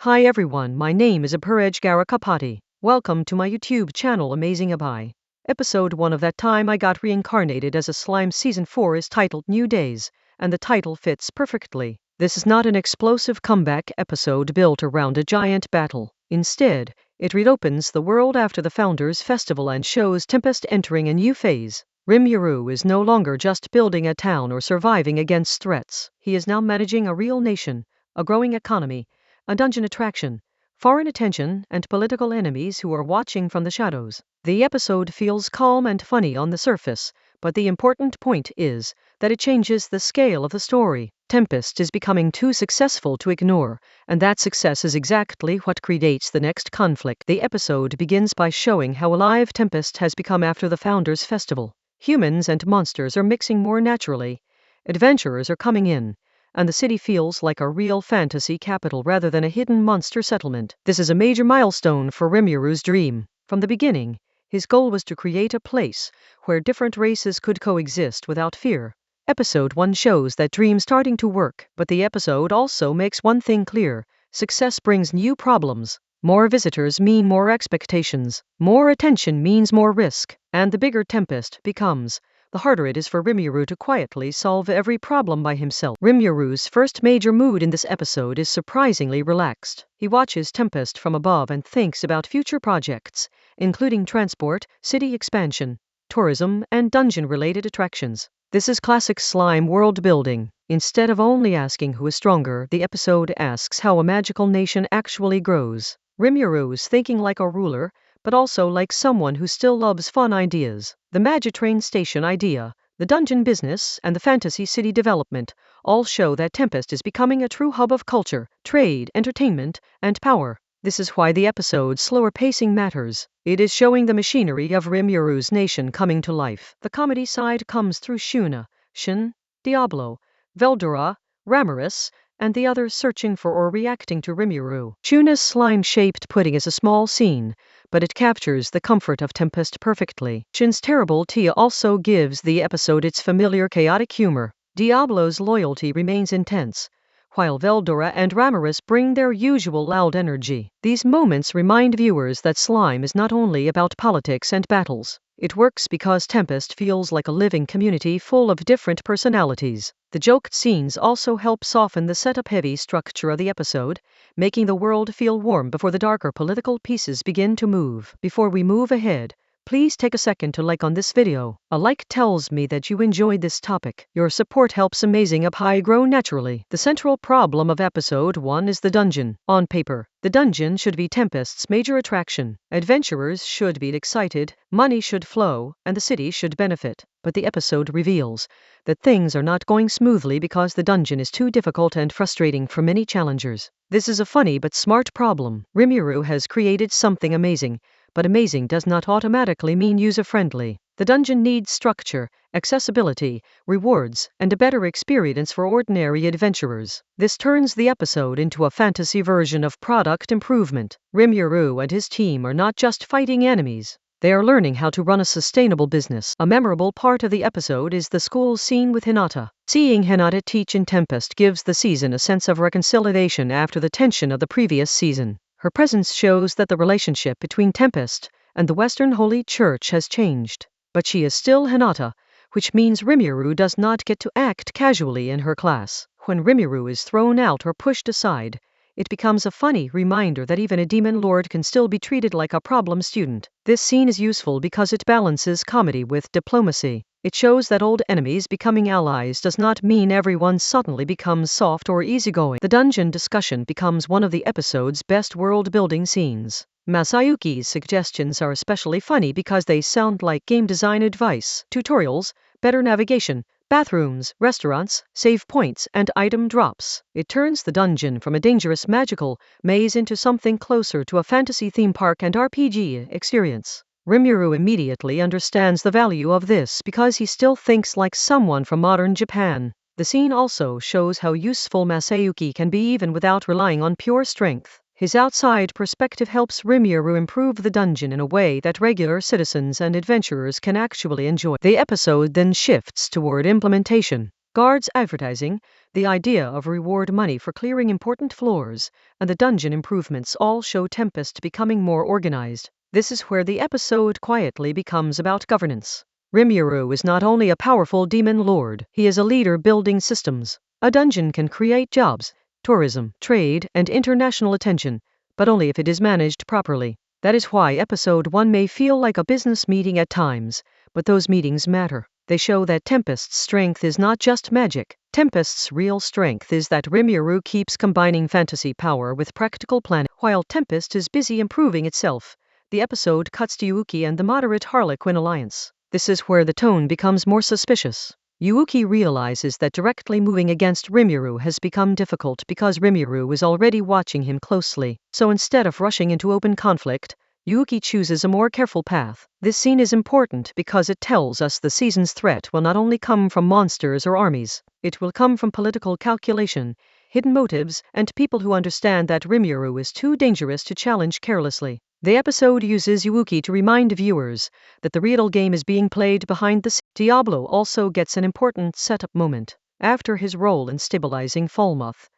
Hi everyone, my name is Abhiraj Garakapati. Welcome to my YouTube channel Amazing Abhi. Episode 1 of That Time I Got Reincarnated as a Slime Season 4 is titled New Days, and the title fits perfectly. This is not an explosive comeback episode built around a giant battle. Instead, it reopens the world after the Founders Festival and shows Tempest entering a new phase. Rimuru is no longer just building a town or surviving against threats. He is now managing a real nation, a growing economy, a dungeon attraction, foreign attention, and political enemies who are watching from the shadows. The episode feels calm and funny on the surface, but the important point is that it changes the scale of the story. Tempest is becoming too successful to ignore, and that success is exactly what creates the next conflict. The episode begins by showing how alive Tempest has become after the Founders Festival. Humans and monsters are mixing more naturally, adventurers are coming in, and the city feels like a real fantasy capital rather than a hidden monster settlement. This is a major milestone for Rimuru's dream. From the beginning, his goal was to create a place where different races could coexist without fear. Episode 1 shows that dream starting to work, but the episode also makes one thing clear: success brings new problems. More visitors mean more expectations. More attention means more risk. And the bigger Tempest becomes, the harder it is for Rimuru to quietly solve every problem by himself. Rimuru's first major mood in this episode is surprisingly relaxed. He watches Tempest from above and thinks about future projects, including transport, city expansion, tourism, and dungeon-related attractions. This is classic slime world building. Instead of only asking who is stronger, the episode asks how a magical nation actually grows. Rimuru is thinking like a ruler, but also like someone who still loves fun ideas. The Magic Train Station idea, the dungeon business, and the fantasy city development all show that Tempest is becoming a true hub of culture, trade, entertainment, and power. This is why the episode's slower pacing matters. It is showing the machinery of Rimuru's nation coming to life. The comedy side comes through Shuna, Shin, Diablo, Veldora, Ramaris, and the others searching for or reacting to Rimuru. Shuna's slime-shaped pudding is a small scene, but it captures the comfort of Tempest perfectly. Shin's terrible tea also gives the episode its familiar chaotic humor. Diablo's loyalty remains intense, while Veldora and Ramaris bring their usual loud energy. These moments remind viewers that slime is not only about politics and battles. It works because Tempest feels like a living community full of different personalities. The joked scenes also help soften the setup-heavy structure of the episode, making the world feel warm before the darker political pieces begin to move. Before we move ahead, please take a second to like on this video. A like tells me that you enjoyed this topic. Your support helps Amazing Abhi grow naturally. The central problem of episode 1 is the dungeon. On paper, the dungeon should be Tempest's major attraction. Adventurers should be excited, money should flow, and the city should benefit. But the episode reveals that things are not going smoothly because the dungeon is too difficult and frustrating for many challengers. This is a funny but smart problem. Rimuru has created something amazing, but amazing does not automatically mean user-friendly. The dungeon needs structure, accessibility, rewards, and a better experience for ordinary adventurers. This turns the episode into a fantasy version of product improvement. Rimuru and his team are not just fighting enemies. They are learning how to run a sustainable business. A memorable part of the episode is the school scene with Hinata. Seeing Hinata teach in Tempest gives the season a sense of reconciliation after the tension of the previous season. Her presence shows that the relationship between Tempest and the Western Holy Church has changed. But she is still Hinata, which means Rimuru does not get to act casually in her class. When Rimuru is thrown out or pushed aside, it becomes a funny reminder that even a demon lord can still be treated like a problem student. This scene is useful because it balances comedy with diplomacy. It shows that old enemies becoming allies does not mean everyone suddenly becomes soft or easygoing. The dungeon discussion becomes one of the episode's best world-building scenes. Masayuki's suggestions are especially funny because they sound like game design advice. Tutorials, better navigation, bathrooms, restaurants, save points, and item drops. It turns the dungeon from a dangerous magical maze into something closer to a fantasy theme park and RPG experience. Rimuru immediately understands the value of this because he still thinks like someone from modern Japan. The scene also shows how useful Masayuki can be even without relying on pure strength. His outside perspective helps Rimuru improve the dungeon in a way that regular citizens and adventurers can actually enjoy. The episode then shifts toward implementation. Guards advertising, the idea of reward money for clearing important floors, and the dungeon improvements all show Tempest becoming more organized. This is where the episode quietly becomes about governance. Rimuru is not only a powerful demon lord, he is a leader building systems. A dungeon can create jobs, tourism, trade, and international attention, but only if it is managed properly. That is why episode 1 may feel like a business meeting at times, but those meetings matter. They show that Tempest's strength is not just magic. Tempest's real strength is that Rimuru keeps combining fantasy power with practical planning. While Tempest is busy improving itself, the episode cuts to Yuuki and the moderate Harlequin alliance. This is where the tone becomes more suspicious. Yuuki realizes that directly moving against Rimuru has become difficult because Rimuru is already watching him closely. So instead of rushing into open conflict, Yuuki chooses a more careful path. This scene is important because it tells us the season's threat will not only come from monsters or armies, it will come from political calculation, hidden motives, and people who understand that Rimuru is too dangerous to challenge carelessly. The episode uses Yuuki to remind viewers that the real game is being played behind the scenes. Diablo also gets an important setup moment. After his role in stabilizing Falmouth,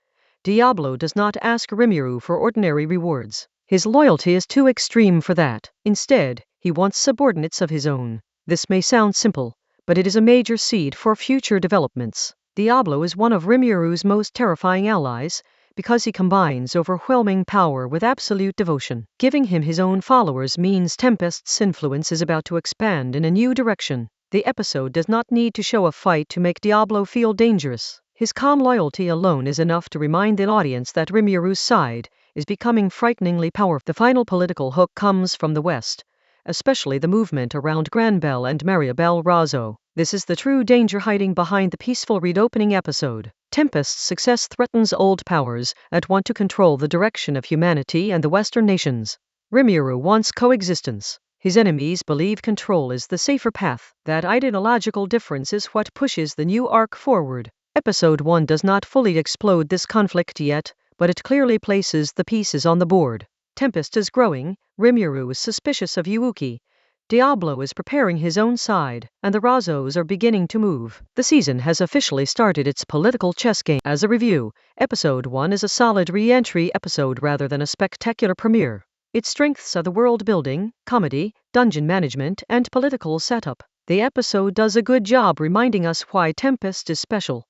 Diablo does not ask Rimuru for ordinary rewards. His loyalty is too extreme for that. Instead, he wants subordinates of his own. This may sound simple, but it is a major seed for future developments. Diablo is one of Rimuru's most terrifying allies, because he combines overwhelming power with absolute devotion. Giving him his own followers means Tempest's influence is about to expand in a new direction. The episode does not need to show a fight to make Diablo feel dangerous. His calm loyalty alone is enough to remind the audience that Rimuru's side is becoming frighteningly powerful. The final political hook comes from the West, especially the movement around Granbell and Mariabel Razzo. This is the true danger hiding behind the peaceful read-opening episode. Tempest's success threatens old powers that want to control the direction of humanity and the Western nations. Rimuru wants coexistence. His enemies believe control is the safer path. That ideological difference is what pushes the new arc forward. Episode 1 does not fully explode this conflict yet, but it clearly places the pieces on the board. Tempest is growing, Rimuru is suspicious of Yuuki, Diablo is preparing his own side, and the Razzos are beginning to move. The season has officially started its political chess game. As a review, episode 1 is a solid re-entry episode rather than a spectacular premiere. Its strengths are the world building, comedy, dungeon management, and political setup. The episode does a good job reminding us why Tempest is special.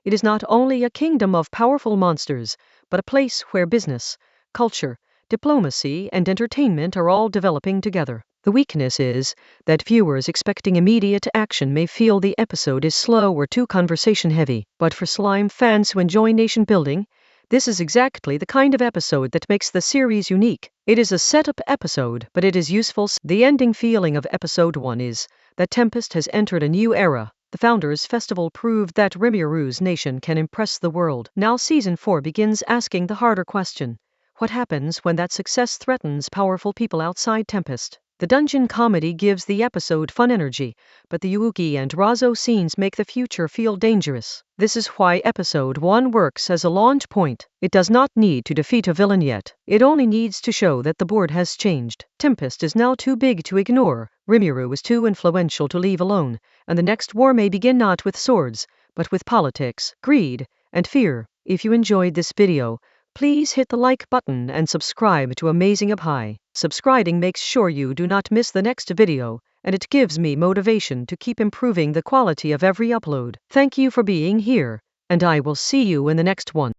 It is not only a kingdom of powerful monsters, but a place where business, culture, diplomacy, and entertainment are all developing together. The weakness is that viewers expecting immediate action may feel the episode is slow or too conversation-heavy. But for slime fans who enjoy nation building, this is exactly the kind of episode that makes the series unique. It is a setup episode, but it is useful. The ending feeling of episode 1 is that Tempest has entered a new era. The Founders' Festival proved that Rimuru's nation can impress the world. Now season 4 begins asking the harder question. What happens when that success threatens powerful people outside Tempest? The dungeon comedy gives the episode fun energy, but the Yuuki and Razzo scenes make the future feel dangerous. This is why episode 1 works as a launch point. It does not need to defeat a villain yet. It only needs to show that the board has changed. Tempest is now too big to ignore, Rimuru is too influential to leave alone, and the next war may begin not with swords, but with politics, greed, and fear. If you enjoyed this video, please hit the like button and subscribe to Amazing Up High. Subscribing makes sure you do not miss the next video, and it gives me motivation to keep improving the quality of every upload. Thank you for being here, and I will see you in the next one.